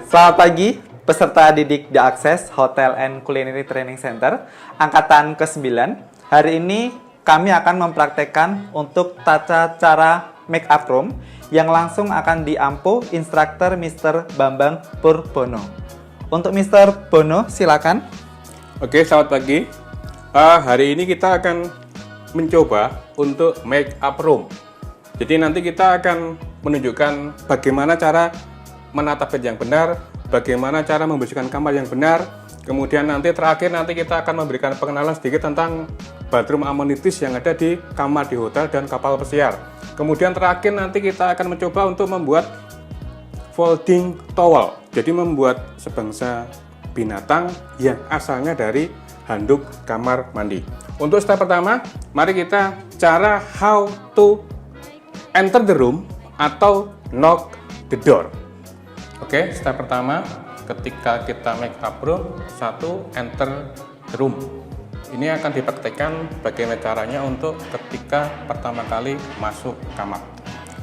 Selamat pagi, peserta didik The Access Hotel and Culinary Training Center, angkatan ke-9. Hari ini kami akan mempraktekkan untuk tata cara make up room yang langsung akan diampu instruktur Mr. Bambang Purbono. Untuk Mr. Bono, silakan. Oke, selamat pagi. Hari ini kita akan mencoba untuk make up room. Jadi nanti kita akan menunjukkan bagaimana cara menata bed yang benar, bagaimana cara membersihkan kamar yang benar. Kemudian nanti terakhir kita akan memberikan pengenalan sedikit tentang bathroom amenities yang ada di kamar di hotel dan kapal pesiar. Kemudian terakhir nanti kita akan mencoba untuk membuat folding towel. Jadi membuat sebangsa binatang yang asalnya dari handuk kamar mandi. Untuk step pertama, mari kita cara how to enter the room atau knock the door. Oke, step pertama ketika kita make up room, satu, enter the room. Ini akan dipraktekkan bagaimana caranya untuk ketika pertama kali masuk kamar.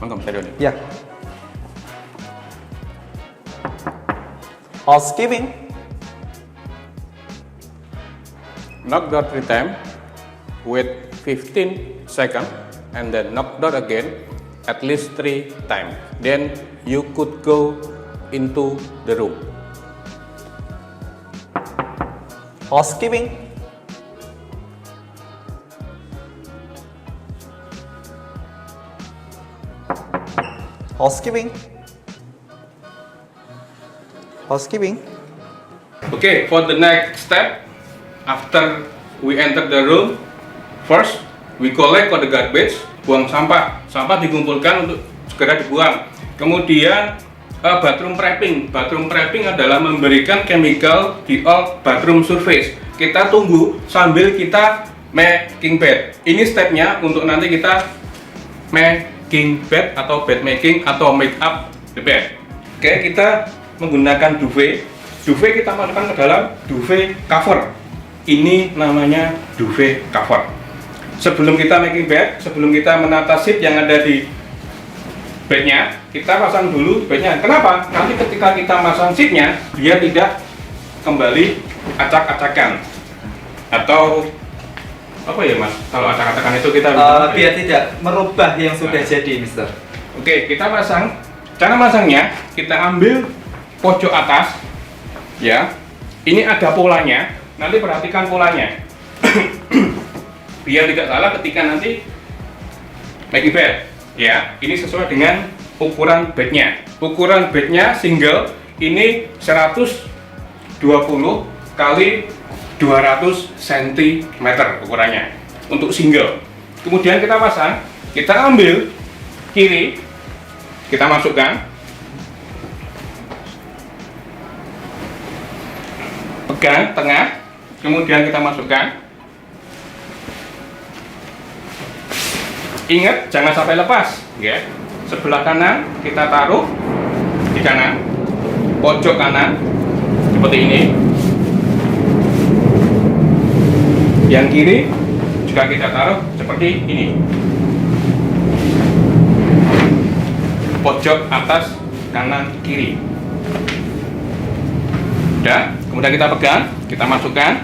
Monggo, Mas Doni. Ya. Housekeeping. Knock door 3 times, wait 15 seconds, and then knock door again at least 3 times. Then you could go into the room. Housekeeping. Housekeeping. Housekeeping. Okay, for the next step, after we enter the room, first we collect the garbage, buang sampah. Sampah dikumpulkan untuk segera dibuang. Kemudian bathroom prepping. Bathroom prepping adalah memberikan chemical di all bathroom surface. Kita tunggu sambil kita making bed. Ini stepnya untuk nanti kita making bed atau bed making atau make up the bed. Oke, kita menggunakan duvet. Duvet kita masukkan ke dalam duvet cover. Ini namanya duvet cover. Sebelum kita making bed, sebelum kita menata sheet yang ada di bednya, kita pasang dulu bednya. Kenapa? Nanti ketika kita masang sheetnya, dia tidak kembali acak-acakan. Atau apa ya, Mas? Kalau acak-acakan itu kita biar tidak merubah yang sudah jadi, Mister. Oke, kita pasang. Cara masangnya, kita ambil pojok atas, ya. Ini ada polanya. Nanti perhatikan polanya. Biar tidak salah ketika nanti making bed. Ya, ini sesuai dengan ukuran bednya. Ukuran bednya single ini 120 kali 200 cm ukurannya untuk single. Kemudian kita pasang, kita ambil kiri, kita masukkan, pegang tengah, kemudian kita masukkan. Ingat, jangan sampai lepas, ya. Sebelah kanan kita taruh di kanan, pojok kanan seperti ini. Yang kiri juga kita taruh seperti ini. Pojok atas kanan kiri. Udah, kemudian kita pegang, kita masukkan.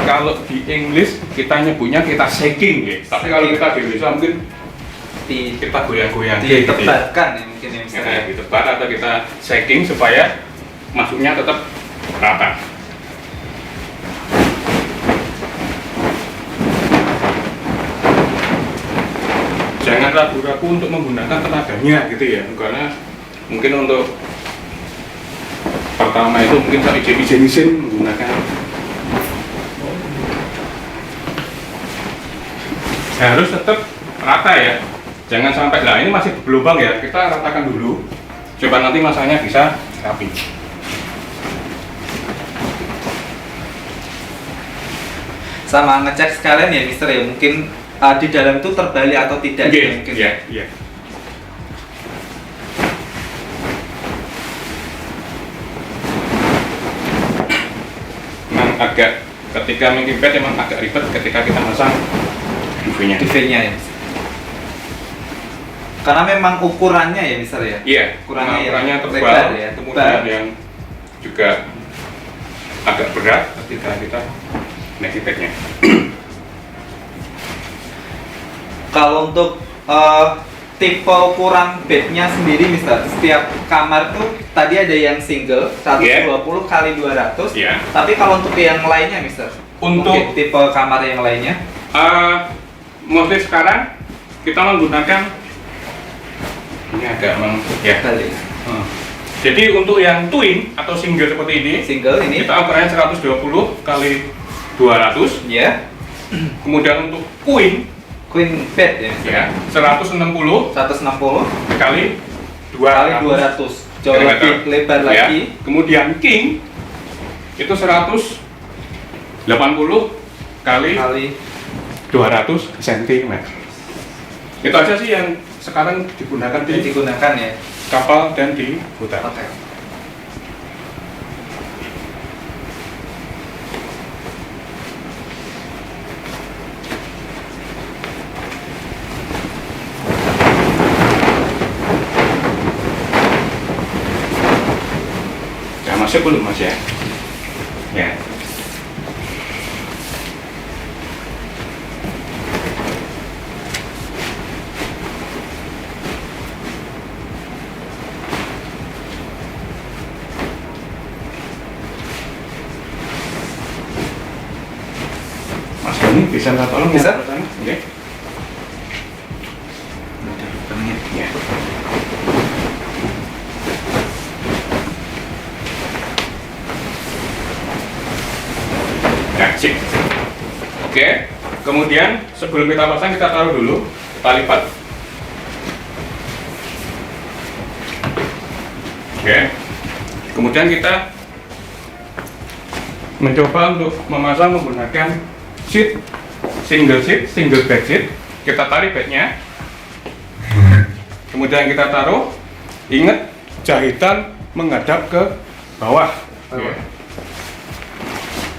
Kalau di English kita nyebutnya kita shaking, ya. Tapi kalau kita di Indonesia mungkin kita goyang-goyang, ditebarkan ya mungkin ya, Mister. Ya, ditebar atau kita shaking supaya masuknya tetap rata. Jangan ragu-ragu untuk menggunakan tenaganya gitu ya, karena mungkin untuk pertama itu mungkin saya ijen-ijen menggunakan. Harus tetap rata ya, jangan sampai, lah ini masih berlubang ya, kita ratakan dulu, coba nanti masanya bisa rapi. Sama ngecek sekalian ya, Mister ya, mungkin di dalam itu terbalik atau tidak. Iya, mungkin. iya. agak ketika mounting bed emang agak ribet ketika kita masang duvetnya. Duvetnya ya. Karena memang ukurannya ya misalnya. Iya, ukurannya tebal, lebar ya, kemudian yang juga agak berat ketika kita mounting bednya. Kalau untuk tipe ukuran bednya sendiri, Mister, setiap kamar tuh tadi ada yang single 120 kali 200. Yeah. Tapi kalau untuk yang lainnya, Mister, untuk mungkin tipe kamar yang lainnya, mostly sekarang kita menggunakan ini agak kali. Jadi untuk yang twin atau single seperti ini, Ini kita ukurannya 120 kali 200. ya. Kemudian untuk queen Bed ya, Mister. ya 160 kali 200. Jauh lebih lebar Ya. lagi. Kemudian king itu 180 kali 200 cm. Itu aja sih yang sekarang digunakan di ya. kapal dan di hotel. Oke. Ya, masih belum mas ya? Ya. Mas Doni bisa minta tolong Bisa. ya? Oke. Ya. Ya, sip. Oke. Kemudian sebelum kita pasang kita taruh dulu tali lipat. Oke. Kemudian kita mencoba untuk memasang menggunakan single bed sheet. Kita tarik bednya. Kemudian kita taruh. Ingat jahitan menghadap ke bawah. Oke.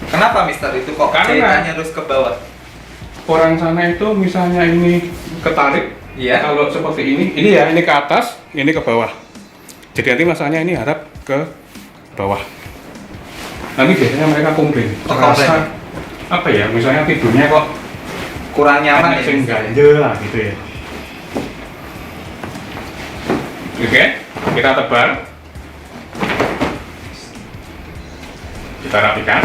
Kenapa, Mister, itu kok Karena jahitannya harus ke bawah? Orang sana itu misalnya ini ketarik, Iya. kalau seperti ini ya ini ke atas, ini ke bawah. Jadi nanti masanya ini harap ke bawah. Nanti biasanya mereka komplain. Oh, Terasa apa ya? Misalnya tidurnya kok Kurang nyaman ya, sing Mister? ganjel lah gitu ya. Oke, kita tebar. Kita rapikan.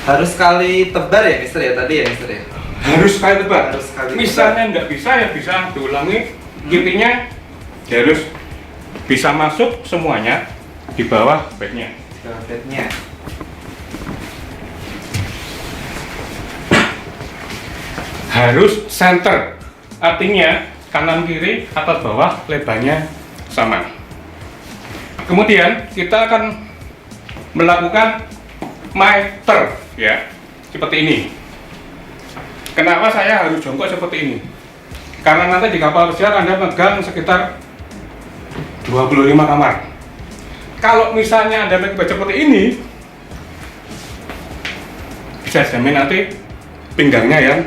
Harus sekali tebar ya, Mister, ya tadi ya, Mister, ya? Harus sekali tebar. Harus sekali Misalnya nggak bisa ya bisa diulangi. Intinya ya harus bisa masuk semuanya di bawah bednya. Bednya. Harus center, artinya kanan kiri atas bawah lebarnya sama. Kemudian kita akan melakukan meter ya, seperti ini. Kenapa saya harus jongkok seperti ini? Karena nanti di kapal pesiar Anda megang sekitar 25 kamar. Kalau misalnya Anda pakai seperti ini, bisa jamin nanti pinggangnya yang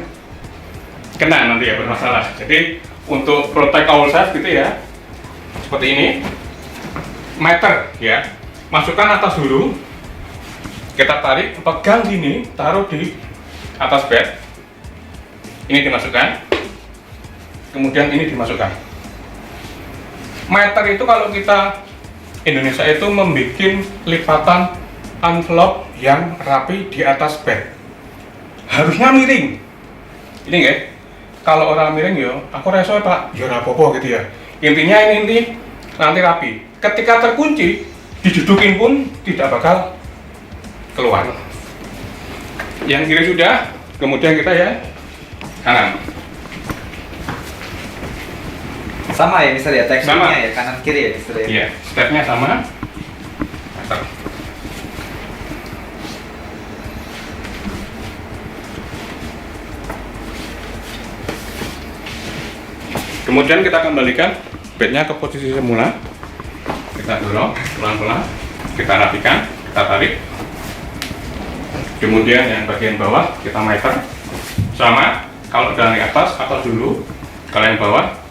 kena nanti ya, bermasalah. Jadi untuk protect ourselves gitu ya, seperti ini, meter ya, masukkan atas dulu, kita tarik, pegang gini, taruh di atas bed, ini dimasukkan, kemudian ini dimasukkan. Meter itu kalau kita Indonesia itu membuat lipatan envelope yang rapi di atas bed, harusnya miring. Ini enggak? Kalau orang miring yo, aku reso Pak, yo rapopo gitu ya. Intinya ini nanti rapi. Ketika terkunci, didudukin pun tidak bakal keluar. Yang kiri sudah, kemudian kita ya kanan. Sama ya, Mister, ya, teksturnya Sama. ya, kanan kiri ya, Mister, ya? Iya, stepnya sama. Meter. Kemudian kita kembalikan bednya ke posisi semula. kita dorong pelan-pelan, kita rapikan, kita tarik. Kemudian yang bagian bawah kita meter. Sama, kalau dari atas atau dulu, kalau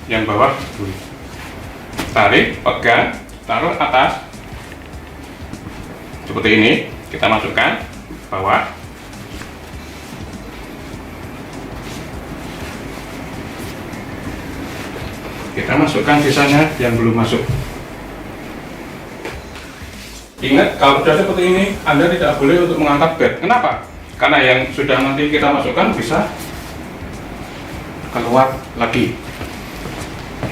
yang bawah dulu. Tarik, pegang, taruh atas. Seperti ini, kita masukkan bawah. Kita masukkan sisanya yang belum masuk. Ingat, kalau sudah seperti ini, Anda tidak boleh untuk mengangkat bed. Kenapa? Karena yang sudah nanti kita masukkan bisa keluar lagi.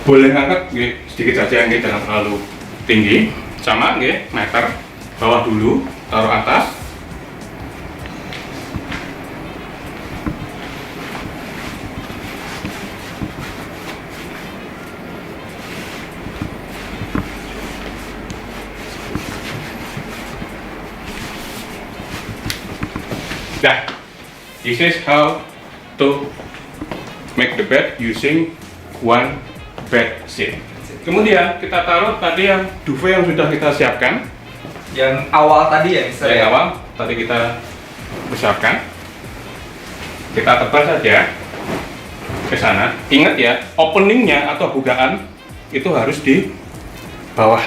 Boleh angkat sedikit saja, jangan terlalu tinggi. Sama, meter bawah dulu, taruh atas. Nah, this is how to make the bed using one bed sheet. Kemudian kita taruh tadi yang duvet yang sudah kita siapkan. Yang awal tadi ya, Mister? Yang awal tadi kita persiapkan. Kita tebar saja ke sana. Ingat ya, openingnya atau bukaan itu harus di bawah.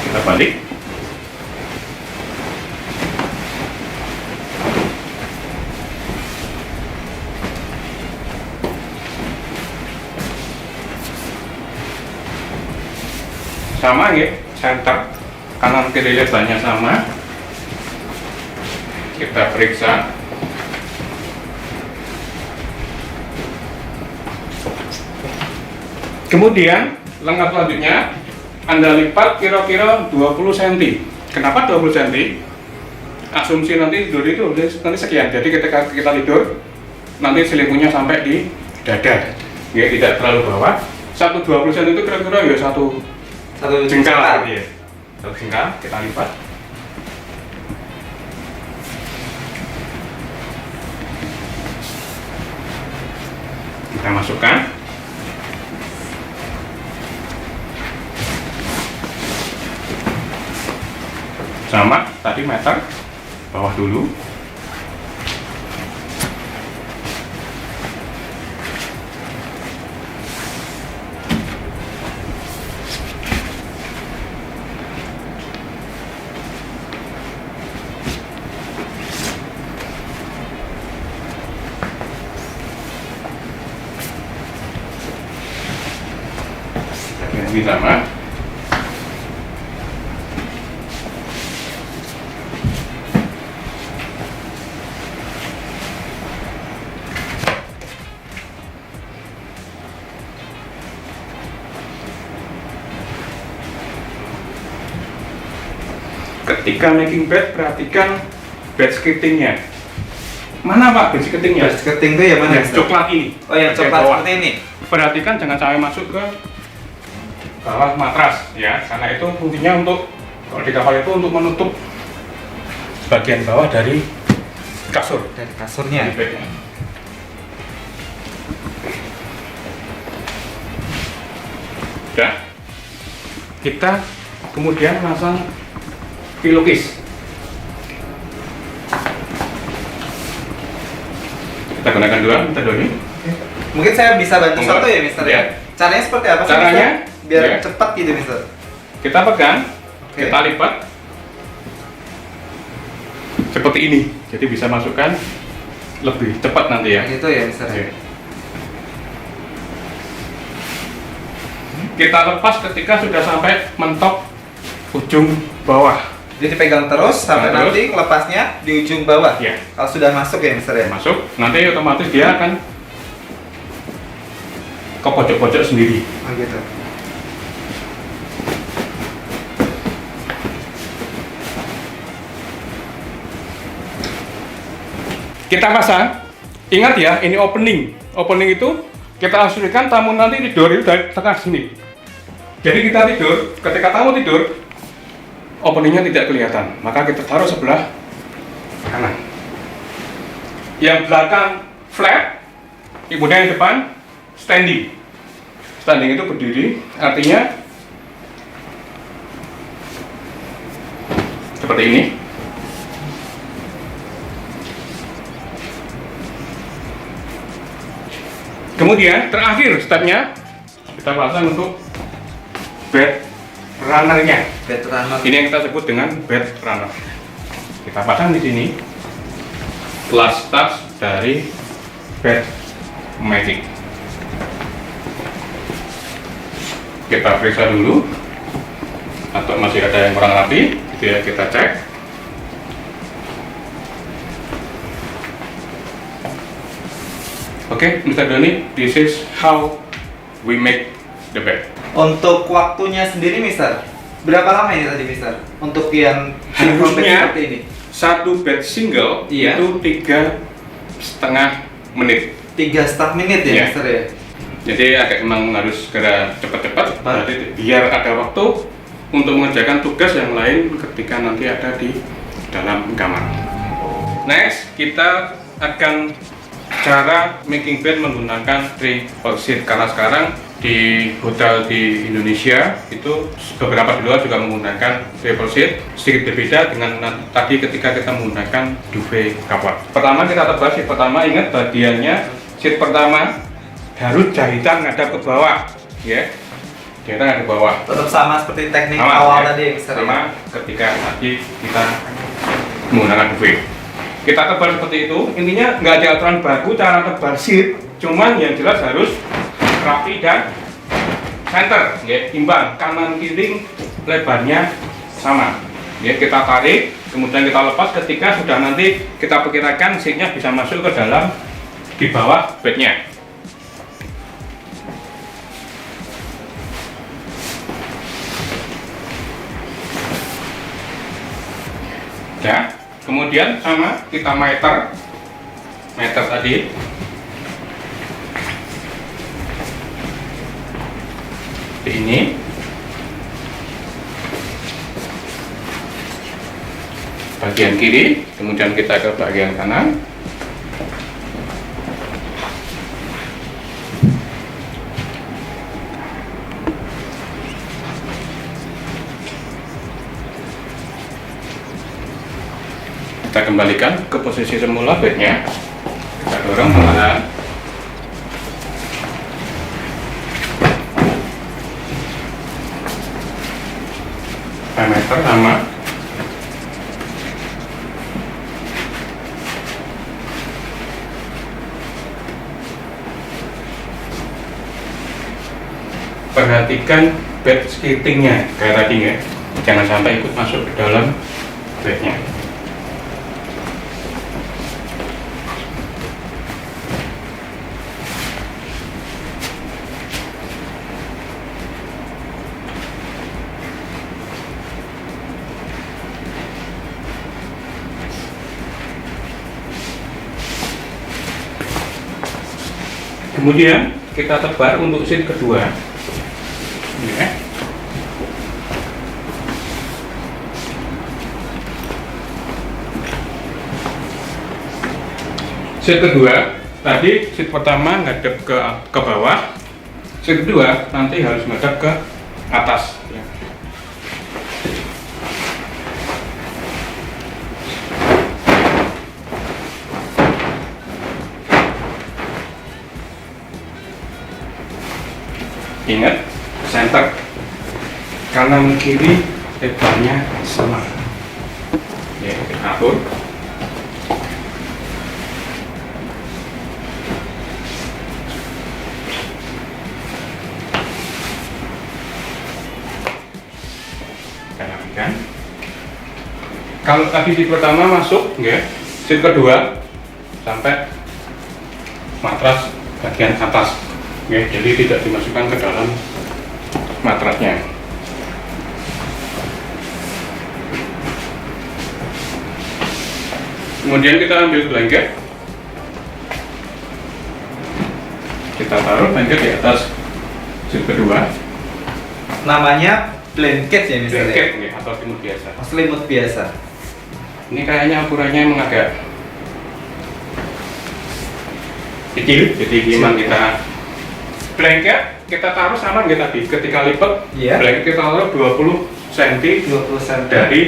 Kita balik. Sama center kanan kiri lebarnya sama. Kita periksa. Kemudian langkah selanjutnya Anda lipat kira-kira 20 cm. Kenapa 20 cm? Asumsi nanti tidur itu nanti sekian. Jadi ketika kita tidur, nanti selimutnya sampai di dada. Tidak terlalu bawah. 120 cm itu kira-kira ya satu jengkal. Satu jengkal, kita lipat. Kita masukkan. Sama, tadi meter bawah dulu. Ini sama. Ketika making bed, perhatikan bed skirtingnya. Mana Pak bed skirtingnya? Bed skirting itu ya mana? Yang coklat ini. Oh, yang coklat seperti ini. Perhatikan jangan sampai masuk ke bawah matras ya, karena itu fungsinya untuk kalau di kapal itu untuk menutup bagian bawah dari kasur. Dari kasurnya. Ya. Kita kemudian pasang pillowcase. Kita gunakan dua metode ini. Mungkin saya bisa bantu satu ya, Mister ya. Caranya seperti apa sih? Caranya Mister? Biar ya, cepat gitu, Mister. kita pegang, kita lipat seperti ini, jadi bisa masukkan lebih cepat nanti ya. Gitu ya, Mister. Oke. Kita lepas ketika sudah sampai mentok ujung bawah. Jadi dipegang terus sampai Nah, nanti lepasnya di ujung bawah. Ya. Kalau sudah masuk ya, Mister ya. Masuk, nanti otomatis dia akan ke pojok-pojok sendiri. Oh gitu. Kita pasang, ingat ya, ini opening. Opening itu kita asumsikan tamu nanti tidur itu dari tengah sini. Jadi kita tidur, ketika tamu tidur, openingnya tidak kelihatan. Maka kita taruh sebelah kanan. Yang belakang flat, kemudian yang depan standing. Standing itu berdiri, artinya seperti ini. Kemudian terakhir stepnya kita pasang untuk bed runner-nya. Bed runner. Ini yang kita sebut dengan bed runner. Kita pasang di sini last touch dari bed magic. Kita periksa dulu atau masih ada yang kurang rapi, jadi kita cek. Oke, Mr. Doni, this is how we make the bed. Untuk waktunya sendiri, Mister, berapa lama ini tadi, Mister? Untuk yang Harusnya seperti ini? satu bed single Iya. itu 3,5 menit. 3,5 menit ya, Iya. Mister ya? Jadi agak memang harus segera cepat-cepat, berarti biar ada waktu untuk mengerjakan tugas yang lain ketika nanti ada di dalam kamar. Next, kita akan cara making bed menggunakan triple sheet, karena sekarang di hotel di Indonesia itu beberapa di luar juga menggunakan triple sheet. Sedikit berbeda dengan tadi ketika kita menggunakan duvet cover. Pertama kita tebas sheet pertama, ingat bagiannya sheet pertama harus jahitan ngadap ke bawah, ya. Jahitan ngadap ke bawah. Tetap sama seperti teknik Sama, awal ya. tadi, Mister. Sama ketika tadi kita menggunakan duvet. Kita tebal seperti itu. Intinya nggak ada aturan baku cara tebal sheet, cuman yang jelas harus rapi dan center, ya, imbang, kanan kiri lebarnya sama. Ya, kita tarik, kemudian kita lepas ketika sudah nanti kita perkirakan sheetnya bisa masuk ke dalam di bawah bednya. Ya, kemudian sama kita meter tadi. Ini bagian kiri, kemudian kita ke bagian kanan. Kita kembalikan ke posisi semula bednya. Kita dorong pelan. Diameter sama. Perhatikan bed skitingnya kayak tadi ya, jangan sampai ikut masuk ke dalam bednya. Kemudian kita tebar untuk sheet kedua. Ya. Sheet kedua, tadi sheet pertama ngadep ke bawah, sheet kedua nanti harus ngadep ke atas. Ya. Ingat, center kanan kiri lebarnya sama. Ya, kita atur. Kita rapikan. Kalau tadi sheet pertama masuk, ya, sheet kedua sampai matras bagian atas. Ya, jadi tidak dimasukkan ke dalam matrasnya. Kemudian kita ambil blanket, kita taruh blanket di atas sheet kedua. Namanya blanket ya, Mister? Blanket ya, atau selimut biasa. Selimut biasa. Ini kayaknya ukurannya emang agak kecil, jadi memang kita blanket kita taruh sama nggak tadi? Ketika lipat, Iya. blanket kita taruh 20 cm 20 cm. dari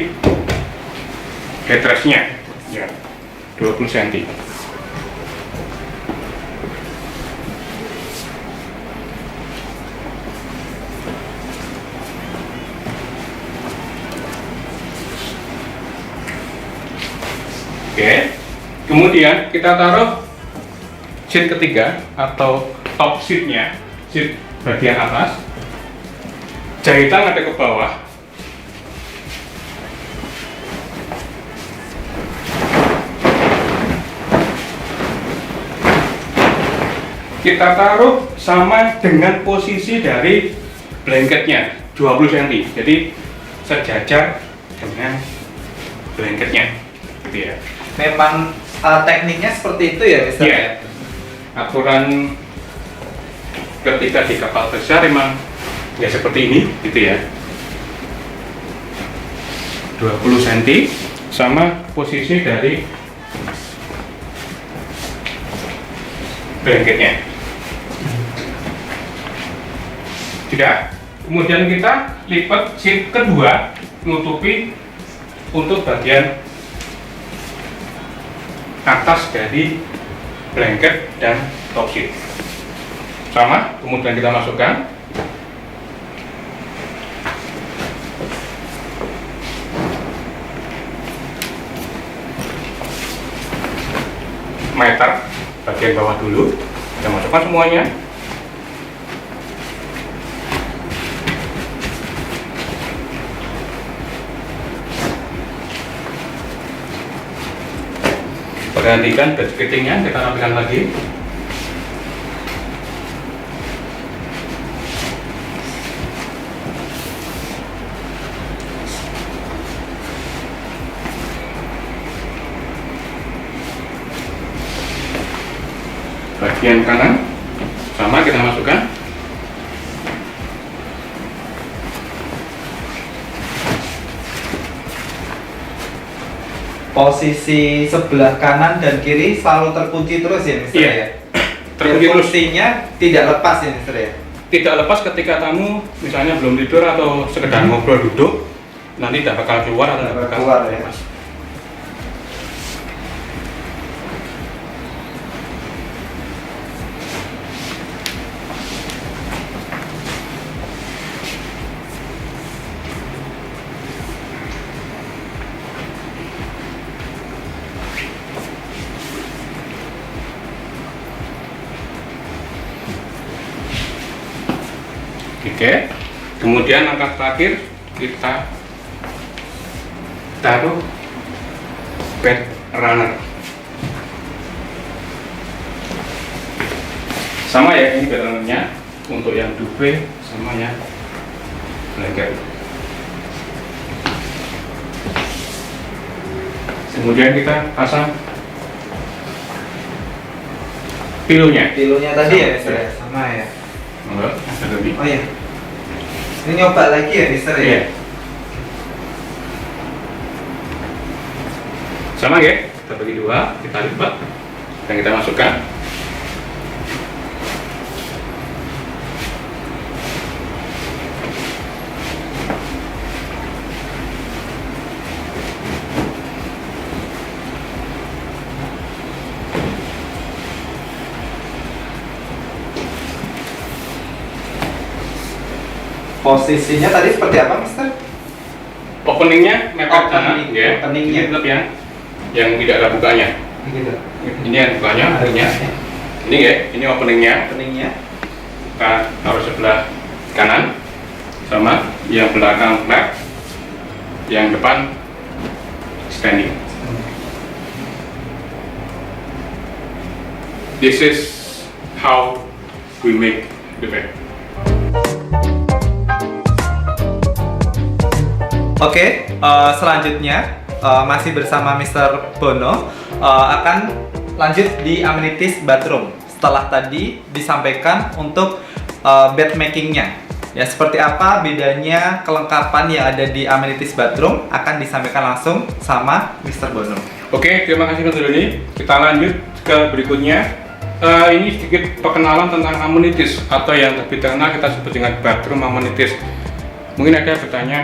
headrestnya. Ya, 20 cm. Oke, kemudian kita taruh seat ketiga atau top seatnya, seat bagian atas. Jahitan ada ke bawah. Kita taruh sama dengan posisi dari blanketnya, 20 cm. Jadi sejajar dengan blanketnya, gitu ya. Memang tekniknya seperti itu ya, Mister? Iya. Aturan ketika di kapal besar memang ya seperti ini, gitu ya. 20 cm sama posisi dari blanketnya. Tidak. Kemudian kita lipat seat kedua, menutupi untuk bagian atas dari blanket dan top sheet. Sama, kemudian kita masukkan. Meter bagian bawah dulu, kita masukkan semuanya. Perhatikan bed fittingnya, kita rapikan lagi. Bagian kanan sama kita masukkan. Posisi sebelah kanan dan kiri selalu terkunci terus ya, Mister? Iya. Ya? Terkunci terus. Fungsinya tidak lepas ya, Mister? Ya? Tidak lepas ketika kamu misalnya belum tidur atau sekedar ngobrol duduk, nanti tidak bakal keluar atau tidak bakal keluar ya. lepas. Oke, kemudian langkah terakhir kita taruh bed runner. Sama ya, ini bed runnernya untuk yang duvet sama yang blanket. Kemudian kita pasang pilunya. Pilunya tadi ya, Sama, Mister? ya. Ya? Sama ya? Enggak, ada lebih. Oh iya. Ini nyoba lagi ya, Mister? Iya. Ya? Sama ya, kita bagi dua, kita lipat dan kita masukkan. Posisinya tadi seperti apa, Mister? Openingnya mepet sana, Opening, ya. openingnya. Ini tetap yang tidak ada bukanya. Gitu. Ini yang bukanya, openingnya. Ini ya, ini openingnya. Openingnya. Kita taruh sebelah kanan, sama yang belakang flat, yang depan standing. This is how we make the bed. Oke, selanjutnya masih bersama Mr. Bono akan lanjut di amenities bathroom. Setelah tadi disampaikan untuk bed makingnya, ya seperti apa bedanya kelengkapan yang ada di amenities bathroom akan disampaikan langsung sama Mr. Bono. Oke, terima kasih Mas Doni. Kita lanjut ke berikutnya. ini sedikit perkenalan tentang amenities atau yang lebih terkenal kita sebut dengan bathroom amenities. Mungkin ada yang bertanya,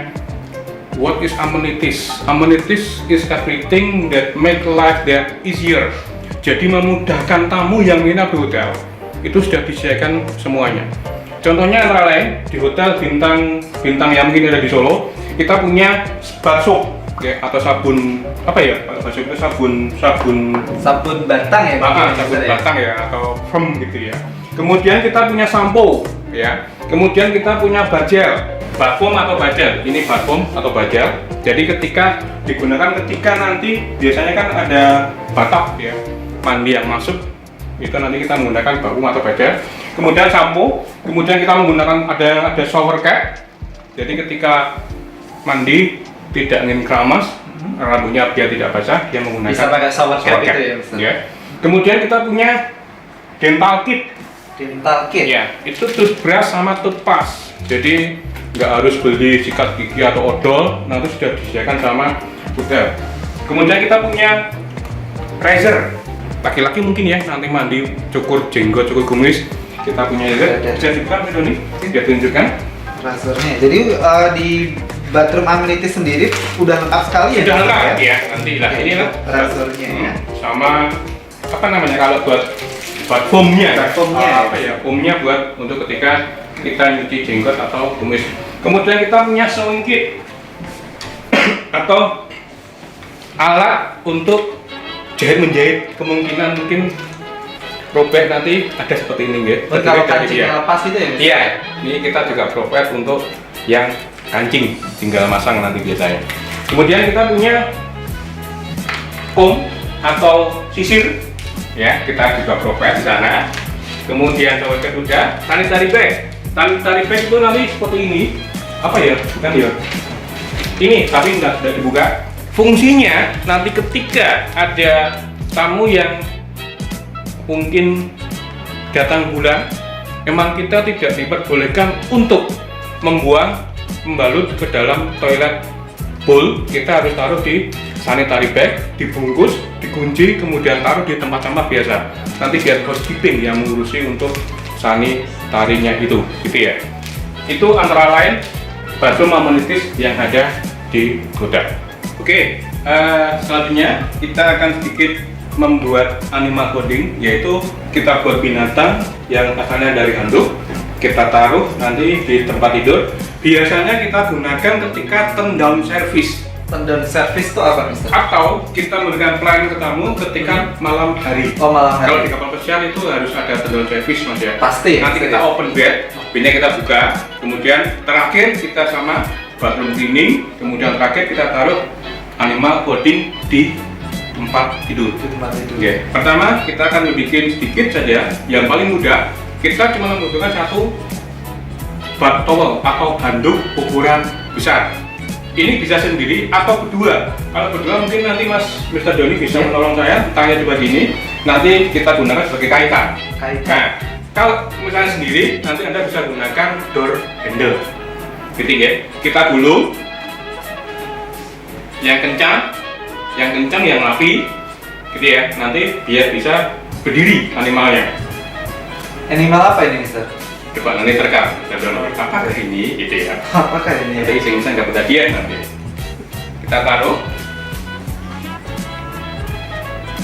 what is amenities? Amenities is everything that make life that easier. Jadi memudahkan tamu yang menginap di hotel. Itu sudah disediakan semuanya. Contohnya antara lain di hotel bintang yang mungkin ada di Solo, kita punya bath soap ya, atau sabun apa ya? Kalau bath soap itu Sabun batang ya? sabun batang ya, atau foam gitu ya. Kemudian kita punya sampo ya. Kemudian kita punya bajel. Bath foam atau bajel, ini bath foam atau bajel. Jadi ketika digunakan ketika nanti biasanya kan ada batap ya, mandi yang masuk, itu nanti kita menggunakan bath foam atau bajel. Kemudian sampo, kemudian kita menggunakan ada shower cap. Jadi ketika mandi tidak ingin keramas, rambutnya biar tidak basah, dia menggunakan Bisa pakai shower cap itu ya, Mister? Ya. Kemudian kita punya dental kit. Dental kit? Ya, itu toothbrush sama toothpaste. Jadi nggak harus beli sikat gigi atau odol, nanti sudah disediakan sama hotel. Kemudian kita punya razor, laki-laki mungkin ya nanti mandi cukur jenggot, cukur kumis, kita punya razor. Bisa juga ini, dia tunjukkan. Razornya. Jadi di bathroom amenities sendiri udah lengkap sekali ya? Sudah lengkap ya, nanti lah ini lah razornya ya. Sama apa namanya kalau buat foamnya, Foamnya. apa ya, foamnya buat untuk ketika kita nyuci jenggot atau kumis. Kemudian kita punya sewing kit atau alat untuk jahit menjahit, kemungkinan mungkin robek nanti ada seperti ini ya. Kalau kancingnya lepas itu ya? Iya, ini kita juga provide untuk yang kancing, tinggal masang nanti biasanya. Kemudian kita punya comb atau sisir, ya kita juga provide di sana. Kemudian coba kedua, sanitary bag. Sanitary bag itu nanti seperti ini, apa ya? Bukan ya? Ini tapi sudah dibuka. Fungsinya nanti ketika ada tamu yang mungkin datang bulan, memang kita tidak diperbolehkan untuk membalut ke dalam toilet bowl. Kita harus taruh di sanitary bag, dibungkus, dikunci, kemudian taruh di tempat sampah biasa. Nanti biar housekeeping yang mengurusi untuk sanitarinya itu, gitu ya. Itu antara lain bathroom amenities yang ada di hotel. Oke, selanjutnya kita akan sedikit membuat animal coding, yaitu kita buat binatang yang asalnya dari handuk, kita taruh nanti di tempat tidur. Biasanya kita gunakan ketika turn down service. Turn down service itu apa, Mister? Atau kita memberikan pelayanan ke tamu ketika malam hari. Oh, malam hari. Kalau di kapal pesiar itu harus ada turn down service, Mas ya. Pasti. Nanti kita open bednya kita buka, kemudian terakhir kita sama bathroom cleaning, kemudian terakhir kita taruh animal coding di tempat tidur. Di tempat tidur. Oke. Pertama kita akan membuat sedikit saja, yang paling mudah. Kita cuma membutuhkan satu bath towel atau handuk ukuran besar. Ini bisa sendiri atau berdua. Kalau berdua mungkin nanti Mr. Doni bisa menolong saya, tanya coba gini. Nanti kita gunakan sebagai kaitan. Nah, kalau misalnya sendiri, nanti Anda bisa gunakan door handle. Gitu ya. Kita gulung yang kencang, yang rapi, gitu ya. Nanti biar bisa berdiri animalnya. Animal apa ini, Mister? Coba nanti terekam, apakah ini, gitu ya. Apakah ini? Jadi iseng-iseng nggak kejadian nanti. Kita taruh,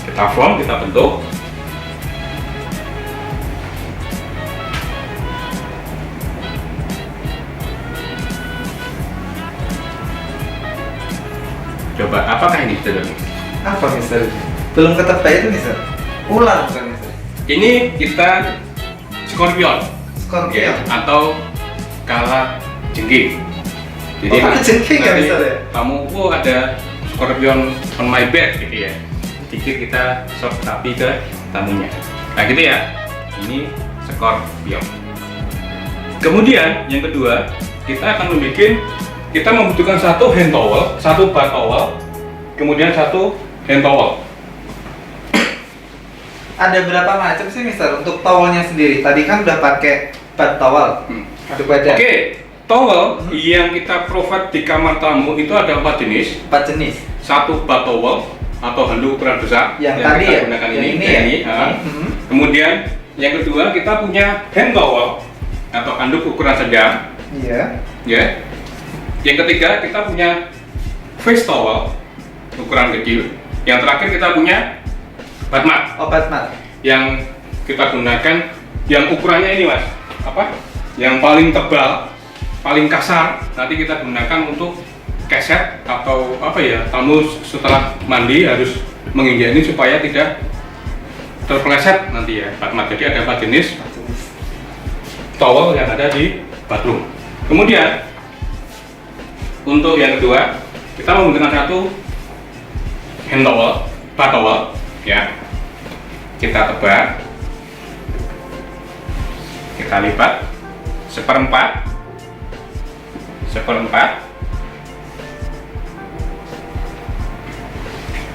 kita form, kita bentuk. Coba, apakah ini Mister? Apa, Mister? Belum ketebak itu, Mister? Ular bukan, Mister? Ini kita scorpion. Scorpion? Atau kala jengking. Jadi kala jengking ya, Mister ya? Kamu ada scorpion on my bed gitu ya. Sedikit kita sop sapi ke tamunya. Nah gitu ya. Ini scorpion. Kemudian yang kedua, kita membutuhkan satu hand towel, satu bath towel, kemudian satu hand towel. Ada berapa macam sih, Mister, untuk towelnya sendiri? Tadi kan udah pakai bath towel. Ada badan. Oke, towel yang kita provide di kamar tamu itu ada 4 jenis. 4 jenis. Satu bath towel atau handuk ukuran besar Yang yang tadi kita ya? gunakan Yang ini. ini ya? Kemudian yang kedua kita punya hand towel atau anduk ukuran sedang. Iya. Ya. Yang ketiga kita punya face towel ukuran kecil. Yang terakhir kita punya bath mat. Oh, bath mat. Yang kita gunakan yang ukurannya ini mas, apa? Yang paling tebal, paling kasar. Nanti kita gunakan untuk keset atau apa ya? Tamu setelah mandi harus menginjak ini supaya tidak terpeleset nanti ya bath mat. Jadi ada 4 jenis towel yang ada di bathroom. Kemudian untuk yang kedua kita menggunakan satu hand towel, bath towel ya. Kita tebak, kita lipat seperempat,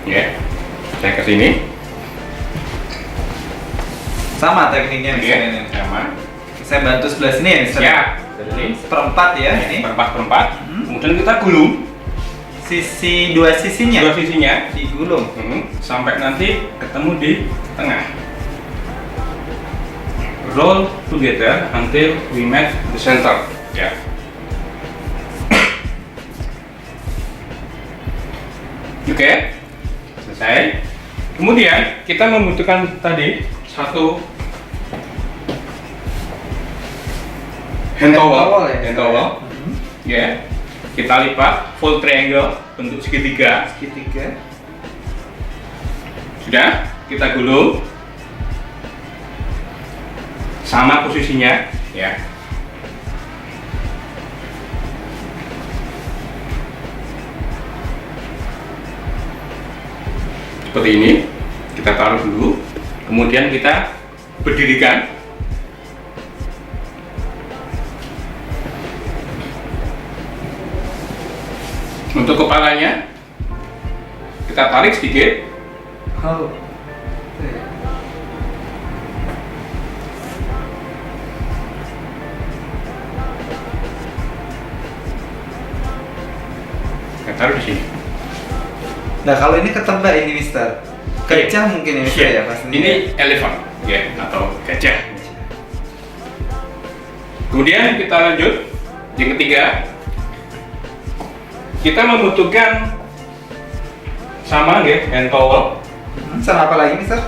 ya. Saya ke sini. Sama tekniknya mister Ya, ini. sama. Saya bantu sebelah sini ya mister. Ya, ini Seperempat ya ini. seperempat. Kemudian kita gulung Dua sisinya dua sisinya. digulung. Sampai nanti ketemu di tengah. Roll together until we match the center. Ya. Oke, selesai. Kemudian kita membutuhkan tadi satu hand towel, ya. hand towel. Ya. Kita lipat full triangle bentuk segitiga. Segitiga. Sudah, kita gulung sama posisinya ya. Seperti ini, kita taruh dulu, kemudian kita berdirikan. Untuk kepalanya kita tarik sedikit. Oh. Kita taruh di sini. Nah, kalau ini ketebak ini mister. Gajah mungkin ini mister ya pastinya. Ini elephant ya atau gajah. Kemudian kita lanjut yang ketiga. Kita membutuhkan sama ya hand towel. Sama apa lagi mister?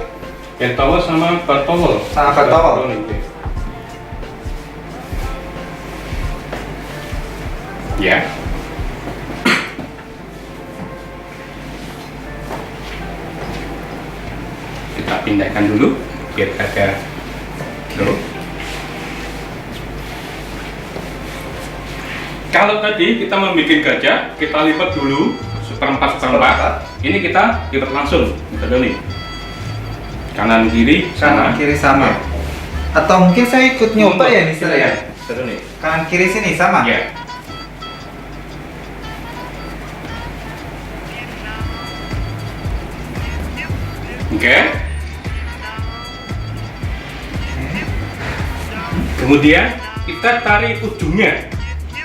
Hand towel sama bath towel. Sama bath towel. Ya. Kita pindahkan dulu biar ada dulu. Kalau tadi kita membuat gajah, kita lipat dulu seperempat. Ini kita lipat langsung, kita dulu. Kanan kiri Kanan kiri sama. Atau mungkin saya ikut nyoba ya mister ya. Kita dulu. Kanan kiri sini sama. Ya. Oke. Kemudian kita tarik ujungnya.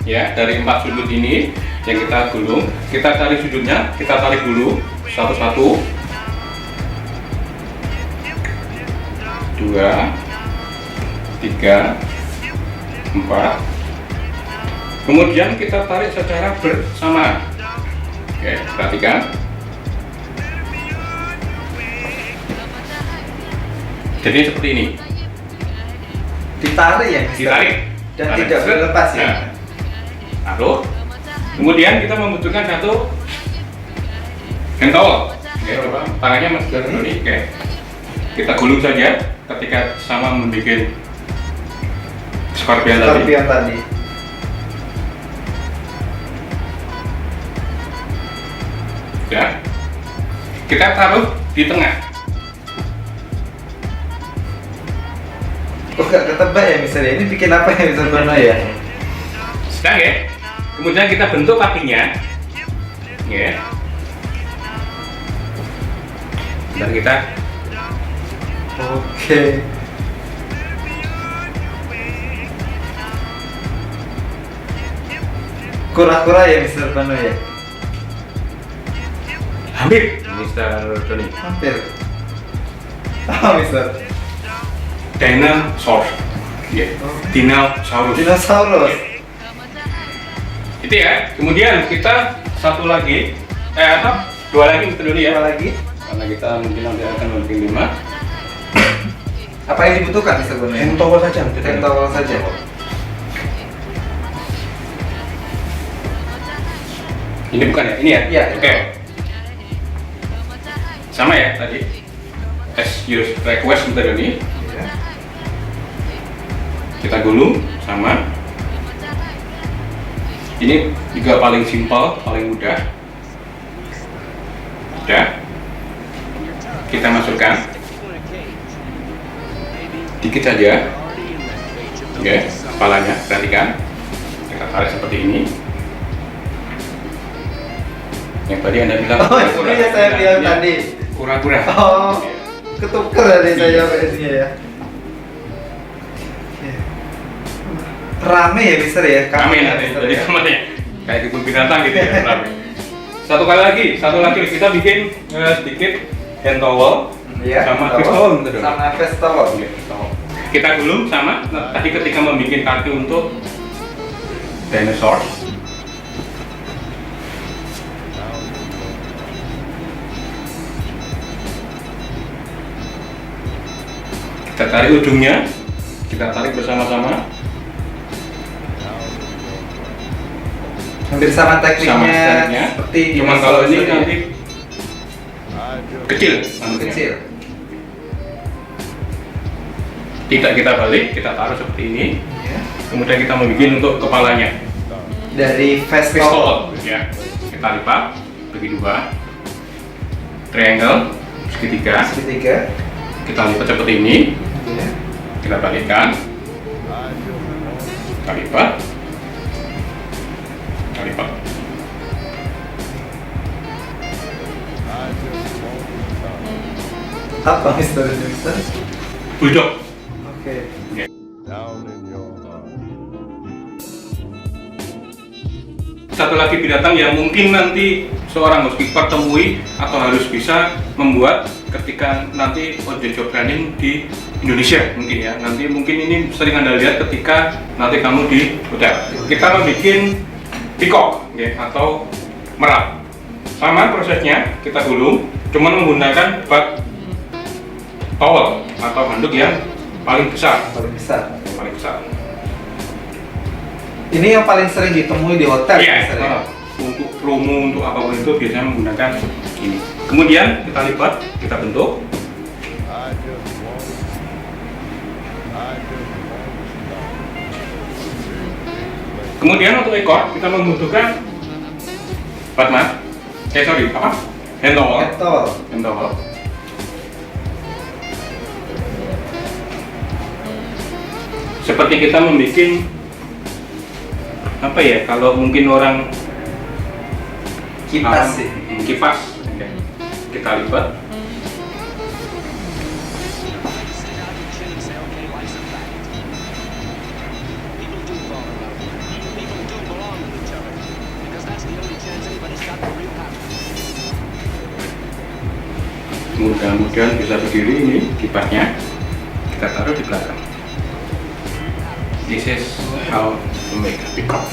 Ya, dari 4 sudut ini yang kita gulung, kita tarik sudutnya, kita tarik dulu satu-satu. 2 3 4. Kemudian kita tarik secara bersamaan. Oke, perhatikan. Jadi seperti ini. Ditarik ya mister. Ditarik Dan tidak boleh lepas ya. Nah, taruh. Kemudian kita membutuhkan satu hand towel. Oke, coba tangannya masuk dulu nih. Oke. Kita gulung saja ketika sama membuat skorpion tadi. Skorpion tadi. Ya. Kita taruh di tengah. Oh, gak ketebak ya mister ya. Ini bikin apa ya mister Bono ya? Sedang ya. Kemudian kita bentuk kakinya. Ya. Dan kita Oke. Kura-kura ya mister Bono ya? hampir Mr. Tony. Hampir. Oh mister. dinosaur. Ya, dinosaurus. Dinosaurus. Itu ya. Kemudian kita satu lagi, dua lagi kita dulu ya. Apa lagi? Karena kita mungkin nanti akan membuat 5. Apa yang dibutuhkan Mister Bono? Hand towel saja. Hand towel saja. Ini bukan ya? Ini ya? Iya. Oke. Sama ya tadi. As you request bentar ini. Iya. Kita gulung sama. Ini juga paling simpel, paling mudah. Udah. Kita masukkan. Dikit saja. Oke, kepalanya perhatikan. Kita tarik seperti ini. Yang tadi Anda bilang Oh, itu yang saya bilang tadi. Kura-kura. Oh, ketuker dari saya ini ya. Rame ya Mister ya? Rame nanti, Mister, jadi ya? kamarnya kayak kebun binatang gitu ya, rame. Satu lagi kita bikin sedikit hand towel Iya, sama hand face towel. towel gitu dong. Sama face towel. Oke, face towel. Kita gulung sama tadi ketika membuat kaki untuk dinosaur. Kita tarik ujungnya, kita tarik bersama-sama. Hampir sama tekniknya, Sama tekniknya. seperti Cuman dinosaurus kalau ini tadi. nanti kecil, rambutnya. Kecil. Tidak kita balik, kita taruh seperti ini. Ya. Kemudian kita membuat untuk kepalanya. Dari face Face towel. towel, ya. Kita lipat bagi 2. Triangle segitiga. Ketiga. Kita lipat seperti ini. Ya. Kita balikkan. Kita lipat. Kita lipat. Apa Mister? Mister? Bulldog. Oke. Satu lagi binatang yang mungkin nanti seorang housekeeper temui atau harus bisa membuat ketika nanti on the job training di Indonesia mungkin ya. Nanti mungkin ini sering Anda lihat ketika nanti kamu di hotel. Kita membuat peacock ya, atau merak. Sama prosesnya, kita gulung, cuman menggunakan bak towel atau handuk yang paling besar. Paling besar. Yang paling besar. Ini yang paling sering ditemui di hotel Iya, Mister, ya? untuk promo, untuk apapun itu biasanya menggunakan ini. Kemudian kita lipat, kita bentuk. Kemudian untuk ekor kita membutuhkan hand towel. Hand towel. Hand towel. Seperti kita membuat apa ya, kalau mungkin orang Kipas sih. kipas. Oke. Kita lipat. Mudah-mudahan bisa berdiri ini kipasnya. Kita taruh di belakang. This is how to make a peacock.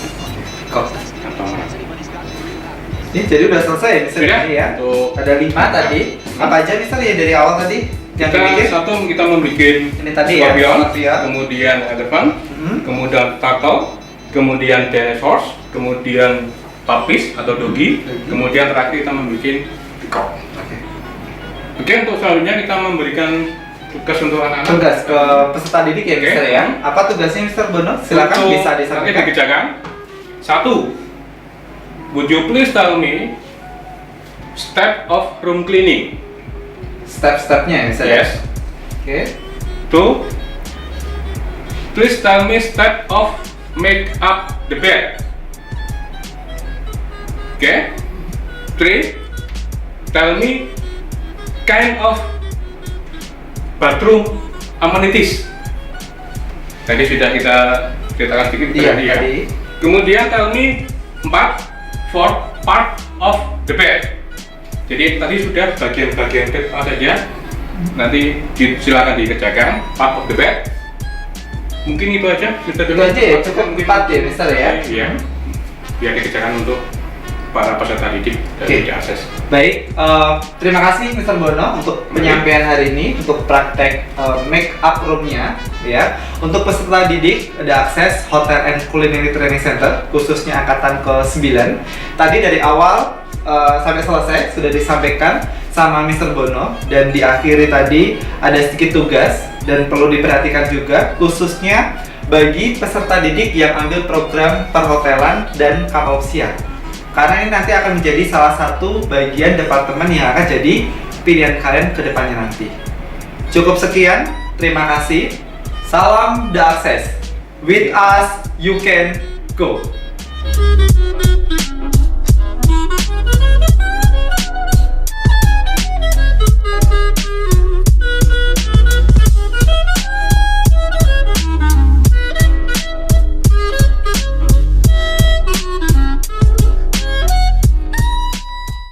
Kok. Atau merak. Ini jadi udah selesai ya Mister Sudah? ini ya? Untuk- Ada 5 tadi. Apa aja Mister ya dari awal tadi? Yang Kita dibikin? satu kita membuat Ini tadi ya, scorpion, scorpion. kemudian elephant, kemudian turtle, kemudian dinosaurs, kemudian lapis atau dogi, kemudian terakhir kita membuat peacock. Oke. Oke, untuk selanjutnya kita memberikan tugas untuk anak-anak. Tugas ke peserta didik ya Oke. Mister ya? Apa tugasnya Mister Bono? Silakan Untuk- bisa nanti disampaikan. dikerjakan. 1. Would you please tell me step of room cleaning? Step-stepnya ya Mister ya? Yes. Oke. 2. Please tell me step of make up the bed. Okay. 3. Tell me kind of bathroom amenities. Tadi sudah kita ceritakan sedikit Iya tadi ya. tadi. Kemudian tell me 4 for part of the bed. Jadi tadi sudah bagian-bagian bed apa saja. nanti silakan dikerjakan part of the bed. Mungkin itu aja, Mister. Itu aja ya, cukup 4 ya, Mister ya? Iya, biar dikerjakan untuk para peserta didik dari diakses. Baik, terima kasih Mr. Bono untuk penyampaian hari ini untuk praktek make up room-nya ya. Untuk peserta didik ada akses Hotel and Culinary Training Center khususnya angkatan ke-9. Tadi dari awal sampai selesai sudah disampaikan sama Mr. Bono dan diakhiri tadi ada sedikit tugas dan perlu diperhatikan juga khususnya bagi peserta didik yang ambil program perhotelan dan kapal pesiar. Karena ini nanti akan menjadi salah satu bagian departemen yang akan jadi pilihan kalian ke depannya nanti. Cukup sekian, terima kasih. Salam The Access. With us, you can go.